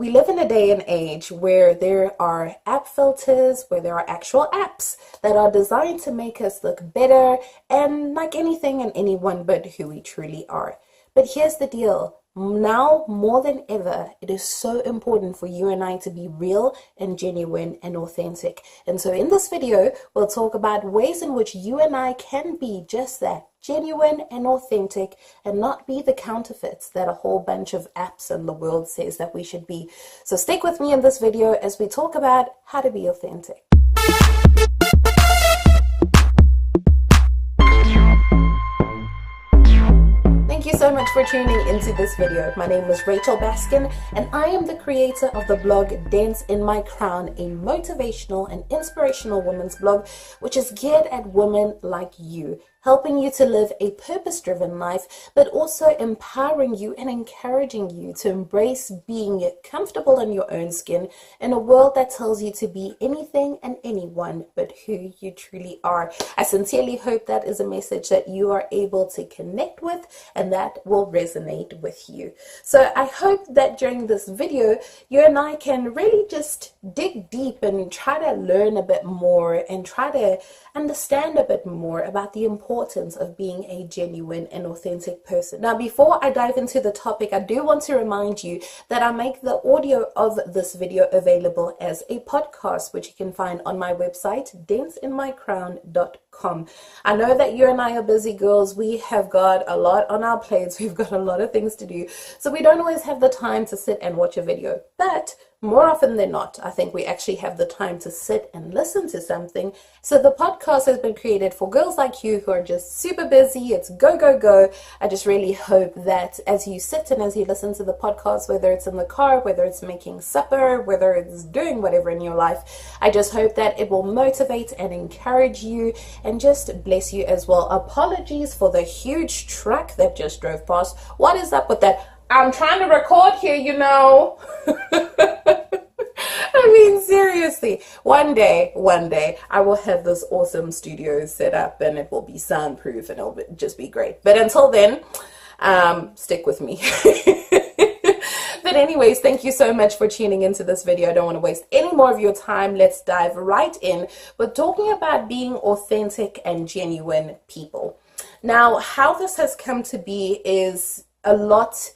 we live in a day and age where there are app filters, where there are actual apps that are designed to make us look better and like anything and anyone but who we truly are. But here's the deal. Now more than ever, it is so important for you and I to be real and genuine and authentic. And so in this video, we'll talk about ways in which you and I can be just that, genuine and authentic, and not be the counterfeits that a whole bunch of apps in the world says that we should be. So stick with me in this video as we talk about how to be authentic. Thank you so much for tuning into this video. My name is Rachel Baskin and I am the creator of the blog Dance in My Crown, a motivational and inspirational women's blog which is geared at women like you, helping you to live a purpose-driven life, but also empowering you and encouraging you to embrace being comfortable in your own skin in a world that tells you to be anything and anyone but who you truly are. I sincerely hope that is a message that you are able to connect with and that will resonate with you. So I hope that during this video, you and I can really just dig deep and try to learn a bit more and try to understand a bit more about the importance of being a genuine and authentic person. Now, before I dive into the topic, I do want to remind you that I make the audio of this video available as a podcast, which you can find on my website, danceinmycrown.com. I know that you and I are busy girls. We have got a lot on our plates. We've got a lot of things to do. So we don't always have the time to sit and watch a video. But more often than not, I think we actually have the time to sit and listen to something. So the podcast has been created for girls like you who are just super busy. It's go, go, go. I just really hope that as you sit and as you listen to the podcast, whether it's in the car, whether it's making supper, whether it's doing whatever in your life, I just hope that it will motivate and encourage you and just bless you as well. Apologies for the huge truck that just drove past. What is up with that? I'm trying to record here, you know. I mean, seriously, one day, I will have this awesome studio set up and it will be soundproof and it'll just be great. But until then, stick with me. But anyways, thank you so much for tuning into this video. I don't want to waste any more of your time. Let's dive right in. We're talking about being authentic and genuine people. Now, how this has come to be is a lot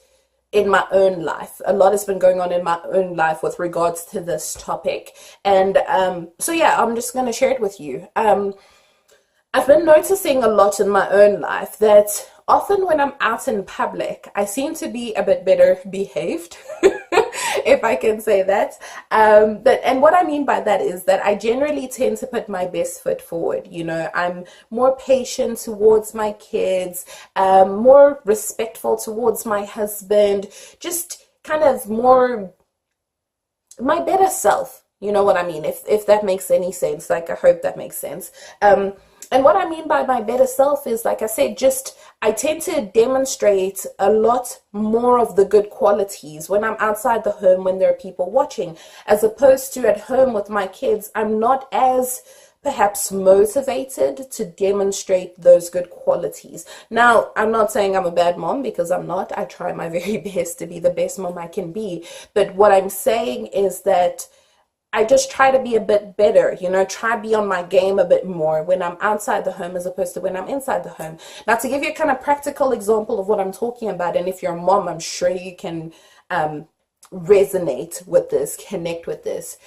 in my own life. A lot has been going on in my own life with regards to this topic. And so yeah, I'm just going to share it with you. I've been noticing a lot in my own life that often when I'm out in public, I seem to be a bit better behaved, if I can say that. And what I mean by that is that I generally tend to put my best foot forward. You know, I'm more patient towards my kids, more respectful towards my husband, just kind of more my better self. You know what I mean? If that makes any sense. Like, I hope that makes sense. And what I mean by my better self is, like I said, just I tend to demonstrate a lot more of the good qualities when I'm outside the home, when there are people watching, as opposed to at home with my kids. I'm not as perhaps motivated to demonstrate those good qualities. Now, I'm not saying I'm a bad mom, because I'm not. I try my very best to be the best mom I can be. But what I'm saying is that I just try to be a bit better, you know, try to be on my game a bit more when I'm outside the home as opposed to when I'm inside the home. Now, to give you a kind of practical example of what I'm talking about, and if you're a mom, I'm sure you can resonate with this, connect with this.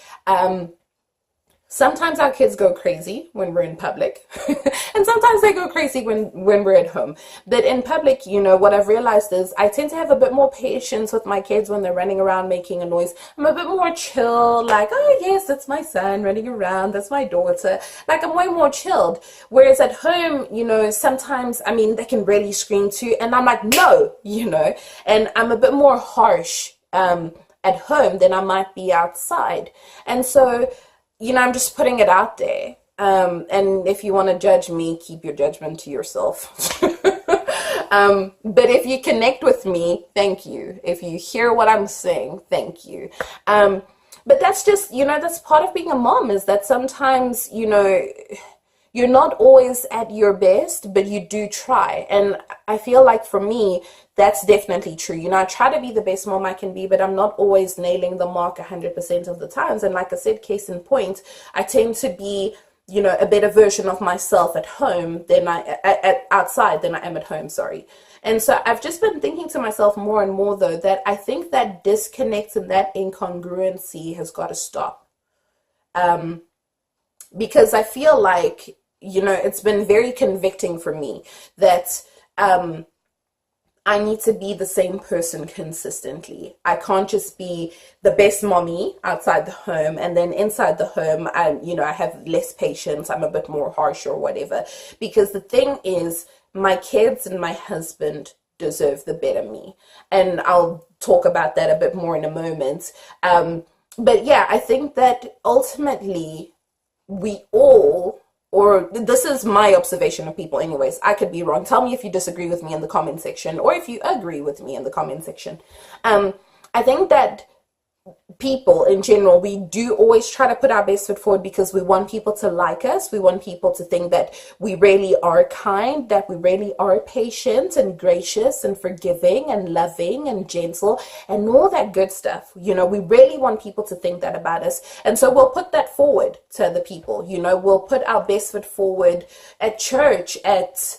Sometimes our kids go crazy when we're in public, and sometimes they go crazy when we're at home. But in public, you know, what I've realized is I tend to have a bit more patience with my kids when they're running around making a noise. I'm a bit more chill, like, oh yes, that's my son running around, that's my daughter. Like, I'm way more chilled. Whereas at home, you know, sometimes, I mean, they can really scream too, and I'm like, no, you know, and I'm a bit more harsh at home than I might be outside. And so, you know, I'm just putting it out there. And if you want to judge me, keep your judgment to yourself. But if you connect with me, thank you. If you hear what I'm saying, thank you. But that's just, you know, that's part of being a mom, is that sometimes, you know, You're not always at your best, but you do try. And I feel like for me, that's definitely true. You know, I try to be the best mom I can be, but I'm not always nailing the mark 100% of the times. And like I said, case in point, I tend to be, you know, a better version of myself at home than outside than I am at home, sorry. And so I've just been thinking to myself more and more, though, that I think that disconnect and that incongruency has got to stop. Because I feel like, you know, it's been very convicting for me that I need to be the same person consistently. I can't just be the best mommy outside the home and then inside the home, I have less patience. I'm a bit more harsh or whatever. Because the thing is, my kids and my husband deserve the better me. And I'll talk about that a bit more in a moment. But yeah, I think that ultimately we all, or this is my observation of people anyways, I could be wrong. Tell me if you disagree with me in the comment section, or if you agree with me in the comment section. I think that people in general, we do always try to put our best foot forward because we want people to like us. We want people to think that we really are kind, that we really are patient and gracious and forgiving and loving and gentle and all that good stuff. You know, we really want people to think that about us. And so we'll put that forward to other people. You know, we'll put our best foot forward at church, at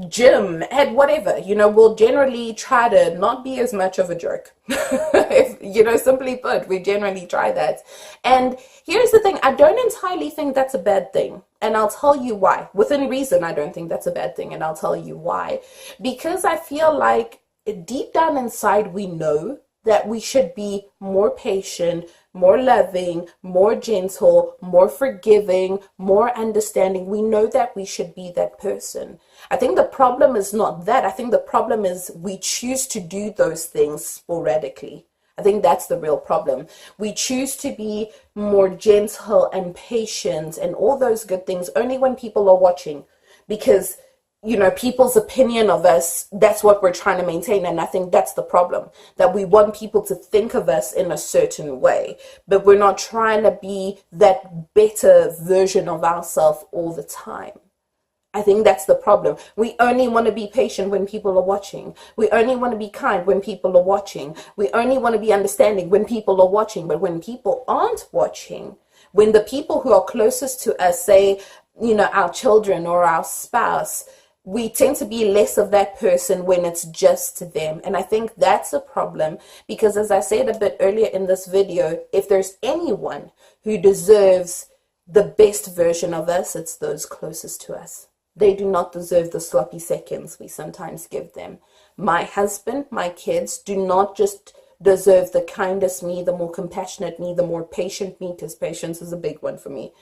gym, at whatever. You know, we'll generally try to not be as much of a jerk. If, you know, simply put, we generally try that. And here's the thing, I don't entirely think that's a bad thing, and I'll tell you why. Within reason, I don't think that's a bad thing, and I'll tell you why. Because I feel like deep down inside we know that we should be more patient, more loving, more gentle, more forgiving, more understanding. We know that we should be that person. I think the problem is not that. I think the problem is we choose to do those things sporadically. I think that's the real problem. We choose to be more gentle and patient and all those good things only when people are watching, because you know, people's opinion of us, that's what we're trying to maintain. And I think that's the problem, that we want people to think of us in a certain way, but we're not trying to be that better version of ourselves all the time. I think that's the problem. We only want to be patient when people are watching. We only want to be kind when people are watching. We only want to be understanding when people are watching. But when people aren't watching, when the people who are closest to us, say, you know, our children or our spouse, we tend to be less of that person when it's just them. And I think that's a problem because, as I said a bit earlier in this video, if there's anyone who deserves the best version of us, it's those closest to us. They do not deserve the sloppy seconds we sometimes give them. My husband, my kids do not just deserve the kindest me, the more compassionate me, the more patient me, because patience is a big one for me.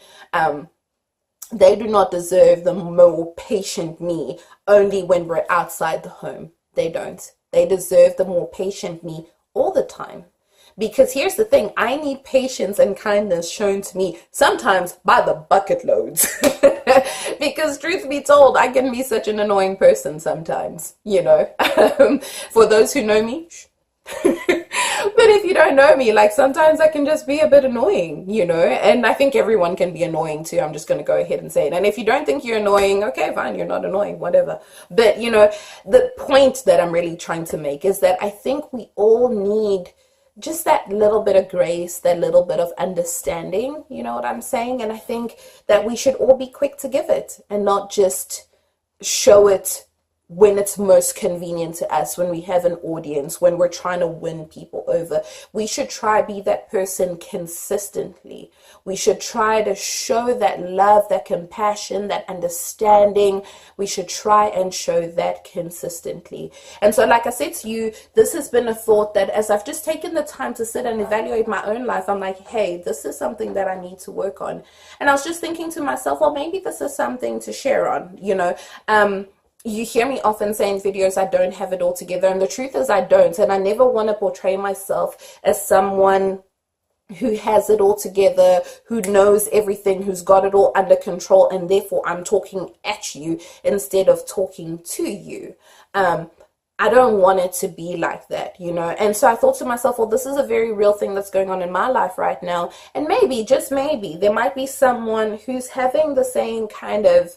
They do not deserve the more patient me only when we're outside the home. They don't. They deserve the more patient me all the time. Because here's the thing, I need patience and kindness shown to me sometimes by the bucket loads. Because truth be told, I can be such an annoying person sometimes, you know. For those who know me, but if you don't know me, like sometimes I can just be a bit annoying, you know, and I think everyone can be annoying too. I'm just going to go ahead and say it. And if you don't think you're annoying, okay, fine, you're not annoying, whatever. But, you know, the point that I'm really trying to make is that I think we all need just that little bit of grace, that little bit of understanding, you know what I'm saying? And I think that we should all be quick to give it and not just show it when it's most convenient to us, when we have an audience, when we're trying to win people over. We should try to be that person consistently. We should try to show that love, that compassion, that understanding. We should try and show that consistently. And so, like I said to you, this has been a thought that as I've just taken the time to sit and evaluate my own life, I'm like, hey, this is something that I need to work on. And I was just thinking to myself, well, maybe this is something to share on, you know. You hear me often saying videos, I don't have it all together. And the truth is I don't. And I never want to portray myself as someone who has it all together, who knows everything, who's got it all under control. And therefore I'm talking at you instead of talking to you. I don't want it to be like that, you know? And so I thought to myself, well, this is a very real thing that's going on in my life right now. And maybe, just maybe, there might be someone who's having the same kind of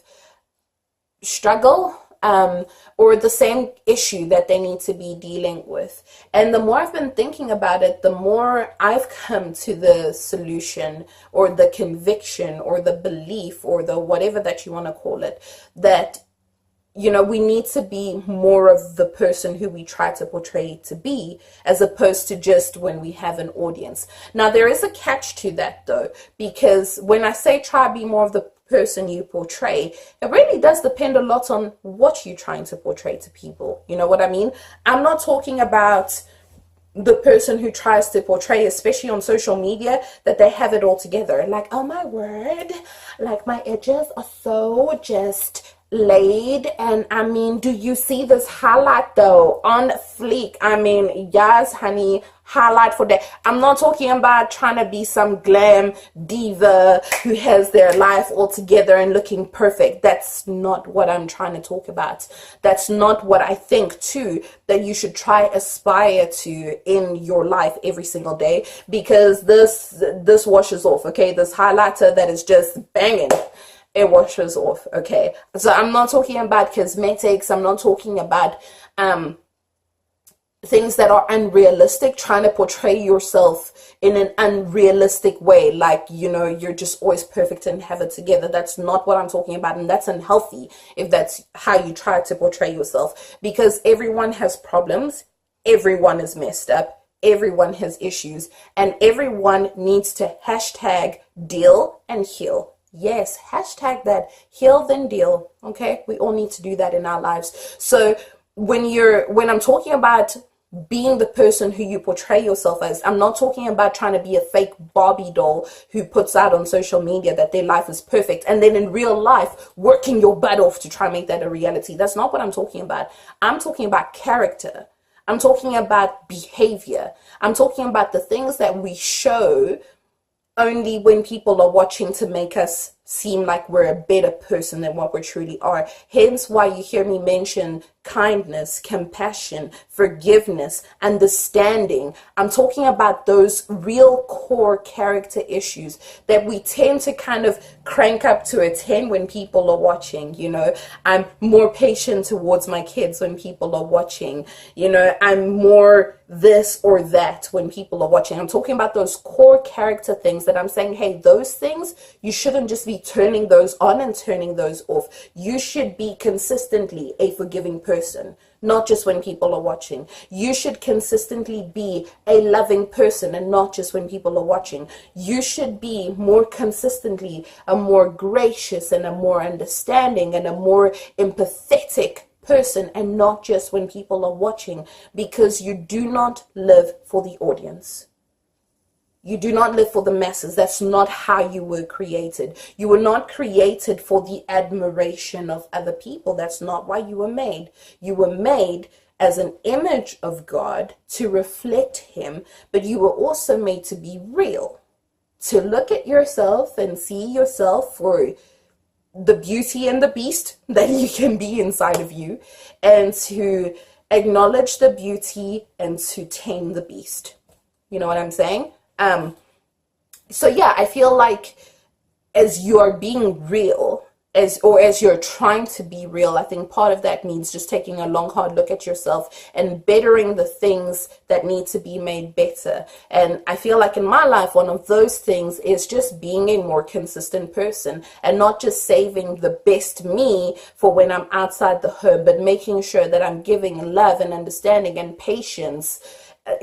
struggle, or the same issue that they need to be dealing with. And the more I've been thinking about it, the more I've come to the solution, or the conviction, or the belief, or the whatever that you want to call it, that we need to be more of the person who we try to portray to be, as opposed to just when we have an audience. Now, there is a catch to that, though, because when I say try to be more of the person you portray, it really does depend a lot on what you're trying to portray to people. You know what I mean? I'm not talking about the person who tries to portray, especially on social media, that they have it all together. Like, oh my word, like my edges are so just laid, and I mean, do you see this highlight though on fleek? I mean, yes honey, highlight for that. I'm not talking about trying to be some glam diva who has their life all together and looking perfect. That's not what I'm trying to talk about. That's not what I think too that you should try aspire to in your life every single day, because this washes off. Okay, this highlighter that is just banging, it washes off. Okay, so I'm not talking about cosmetics. I'm not talking about things that are unrealistic, trying to portray yourself in an unrealistic way, like, you're just always perfect and have it together. That's not what I'm talking about, and that's unhealthy if that's how you try to portray yourself, because everyone has problems, everyone is messed up, everyone has issues, and everyone needs to hashtag deal and heal. Yes, hashtag that, heal then deal. Okay, we all need to do that in our lives. So when I'm talking about being the person who you portray yourself as, I'm not talking about trying to be a fake Barbie doll who puts out on social media that their life is perfect, and then in real life working your butt off to try and make that a reality. That's not what I'm talking about. I'm talking about character. I'm talking about behavior. I'm talking about the things that we show only when people are watching to make us seem like we're a better person than what we truly are. Hence why you hear me mention kindness, compassion, forgiveness, understanding. I'm talking about those real core character issues that we tend to kind of crank up to a 10 when people are watching. I'm more patient towards my kids when people are watching. I'm more this or that when people are watching. I'm talking about those core character things that I'm saying, hey, those things, you shouldn't just be turning those on and turning those off. You should be consistently a forgiving person, not just when people are watching. You should consistently be a loving person, and not just when people are watching. You should be more consistently a more gracious and a more understanding and a more empathetic person, and not just when people are watching, because you do not live for the audience. You do not live for the masses. That's not how you were created. You were not created for the admiration of other people. That's not why you were made. You were made as an image of God to reflect Him, but you were also made to be real, to look at yourself and see yourself for the beauty and the beast that you can be inside of you, and to acknowledge the beauty and to tame the beast. You know what I'm saying? So yeah, I feel like as you are being real, as you're trying to be real, I think part of that means just taking a long, hard look at yourself and bettering the things that need to be made better. And I feel like in my life, one of those things is just being a more consistent person, and not just saving the best me for when I'm outside the home, but making sure that I'm giving love and understanding and patience,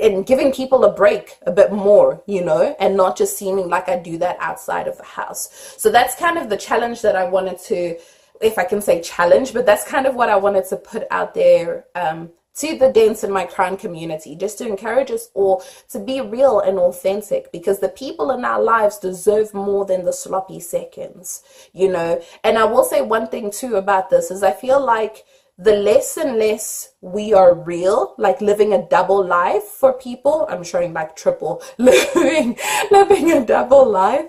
and giving people a break a bit more, and not just seeming like I do that outside of the house. So that's kind of the challenge that I wanted to, if I can say challenge, but that's kind of what I wanted to put out there to the Dance in My Crown community, just to encourage us all to be real and authentic, because the people in our lives deserve more than the sloppy seconds, And I will say one thing too about this is I feel like the less and less we are real, like living a double life for people, I'm showing like triple, living a double life.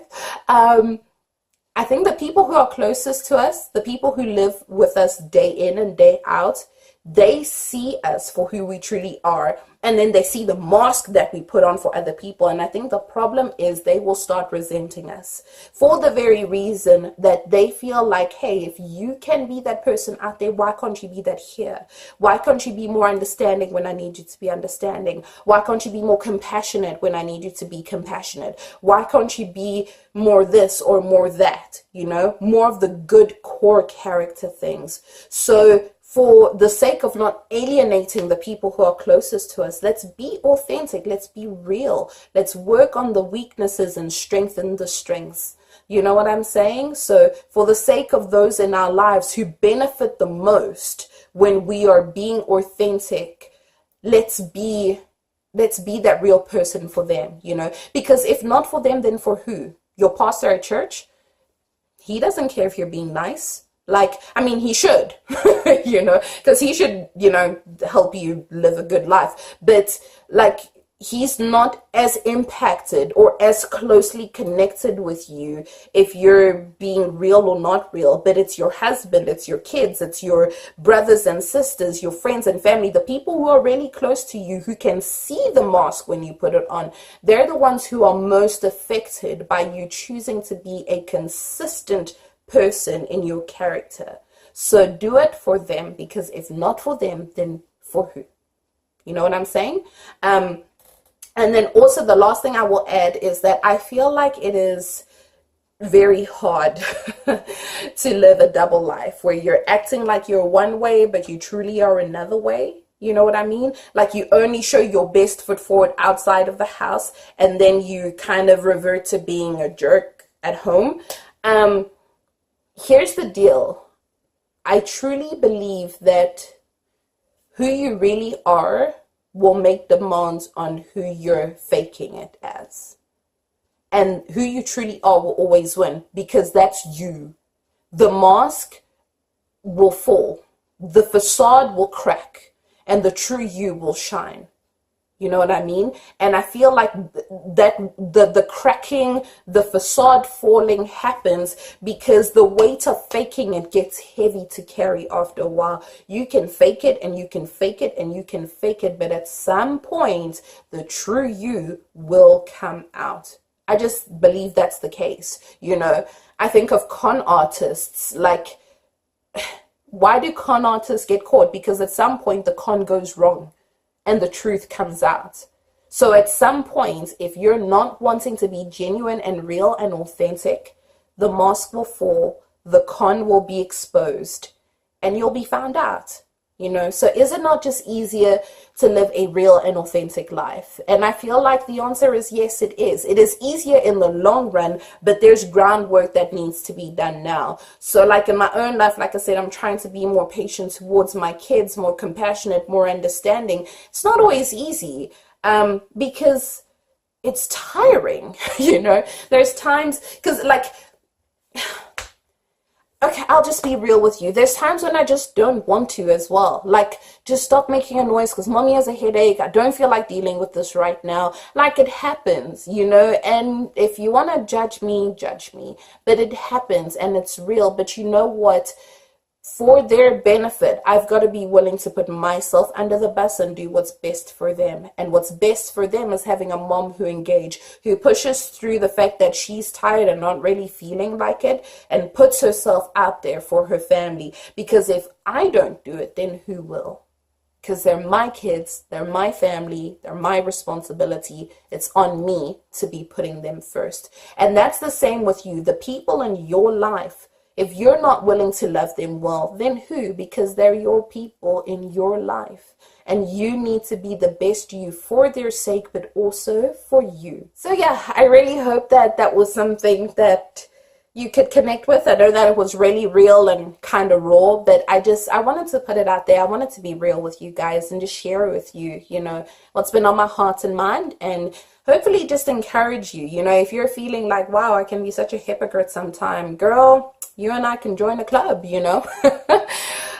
I think the people who are closest to us, the people who live with us day in and day out, they see us for who we truly are, and then they see the mask that we put on for other people. And I think the problem is they will start resenting us for the very reason that they feel like, hey, if you can be that person out there, why can't you be that here? Why can't you be more understanding when I need you to be understanding? Why can't you be more compassionate when I need you to be compassionate? Why can't you be more this or more that? You know, more of the good core character things. So for the sake of not alienating the people who are closest to us, let's be authentic. Let's be real. Let's work on the weaknesses and strengthen the strengths. You know what I'm saying? So for the sake of those in our lives who benefit the most when we are being authentic, let's be that real person for them, you know, because if not for them, then for who? Your pastor at church? He doesn't care if you're being nice. Like, I mean, he should, you know, because he should, you know, help you live a good life. But like, he's not as impacted or as closely connected with you if you're being real or not real. But it's your husband, it's your kids, it's your brothers and sisters, your friends and family, the people who are really close to you, who can see the mask when you put it on. They're the ones who are most affected by you choosing to be a consistent person in your character. So do it for them, because if not for them, then for who? You know what I'm saying? And then also the last thing I will add is that I feel like it is very hard to live a double life where you're acting like you're one way, but you truly are another way. You know what I mean? Like you only show your best foot forward outside of the house, and then you kind of revert to being a jerk at home. Here's the deal. I truly believe that who you really are will make demands on who you're faking it as. And who you truly are will always win, because that's you. The mask will fall, the facade will crack, and the true you will shine. You know what I mean? And I feel like that the cracking, the facade falling happens because the weight of faking it gets heavy to carry after a while. You can fake it and you can fake it and you can fake it, but at some point, the true you will come out. I just believe that's the case. You know, I think of con artists, like, why do con artists get caught? Because at some point the con goes wrong and the truth comes out. So at some point, if you're not wanting to be genuine and real and authentic, the mask will fall, the con will be exposed, and you'll be found out. You know, so is it not just easier to live a real and authentic life? And I feel like the answer is yes, it is. It is easier in the long run, but there's groundwork that needs to be done now. So like in my own life, like I said, I'm trying to be more patient towards my kids, more compassionate, more understanding. It's not always easy because it's tiring, you know. There's times, because like, okay, I'll just be real with you. There's times when I just don't want to as well. Like, just stop making a noise because mommy has a headache. I don't feel like dealing with this right now. Like, it happens, you know. And if you want to judge me, judge me. But it happens and it's real. But you know what? For their benefit, I've got to be willing to put myself under the bus and do what's best for them. And what's best for them is having a mom who engages, who pushes through the fact that she's tired and not really feeling like it, and puts herself out there for her family. Because if I don't do it, then who will? Because they're my kids, they're my family, they're my responsibility. It's on me to be putting them first. And that's the same with you. The people in your life, if you're not willing to love them well, then who? Because they're your people in your life. And you need to be the best you for their sake, but also for you. So yeah, I really hope that that was something that you could connect with. I know that it was really real and kind of raw, but I wanted to put it out there. I wanted to be real with you guys and just share with you, you know, what's been on my heart and mind, and hopefully just encourage you. You know, if you're feeling like, wow, I can be such a hypocrite sometime, girl, you and I can join a club, you know.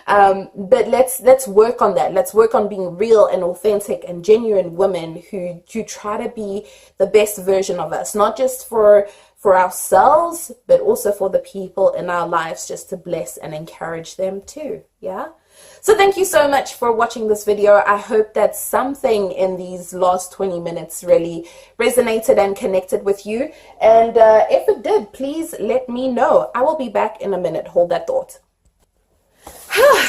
But let's work on that. Let's work on being real and authentic and genuine women who try to be the best version of us, not just for ourselves, but also for the people in our lives, just to bless and encourage them too. Yeah. So thank you so much for watching this video. I hope that something in these last 20 minutes really resonated and connected with you. And if it did, please let me know. I will be back in a minute. Hold that thought.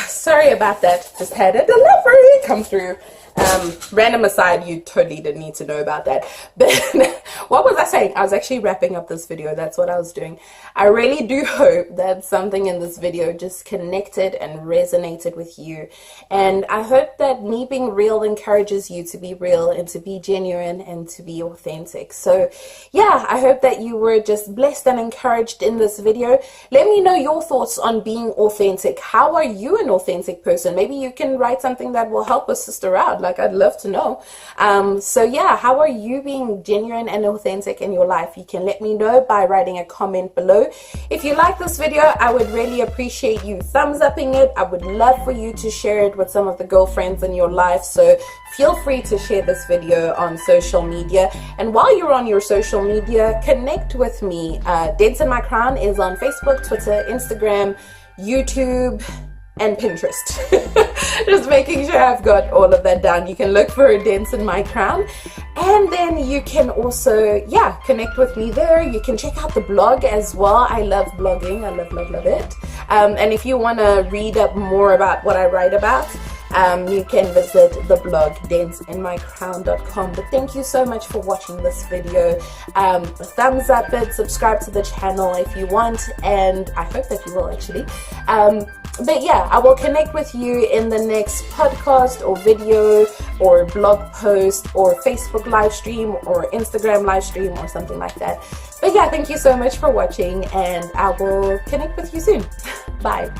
Sorry about that. Just had a delivery come through. Random aside, you totally didn't need to know about that. But what was I saying? I was actually wrapping up this video. That's what I was doing. I really do hope that something in this video just connected and resonated with you. And I hope that me being real encourages you to be real and to be genuine and to be authentic. So yeah, I hope that you were just blessed and encouraged in this video. Let me know your thoughts on being authentic. How are you an authentic person? Maybe you can write something that will help a sister out. Like, I'd love to know. So yeah, how are you being genuine and authentic in your life? You can let me know by writing a comment below. If you like this video, I would really appreciate you thumbs upping it. I would love for you to share it with some of the girlfriends in your life. So feel free to share this video on social media. And while you're on your social media, connect with me. Dents in My Crown is on Facebook, Twitter, Instagram, YouTube, and Pinterest. Just making sure I've got all of that down. You can look for Dents in My Crown, and then you can also, yeah, connect with me there. You can check out the blog as well. I love blogging. I love it. And if you want to read up more about what I write about, you can visit the blog dentsinmycrown.com. But thank you so much for watching this video. Thumbs up it, subscribe to the channel if you want, and I hope that you will actually. But yeah, I will connect with you in the next podcast or video or blog post or Facebook live stream or Instagram live stream or something like that. But yeah, thank you so much for watching, and I will connect with you soon. Bye.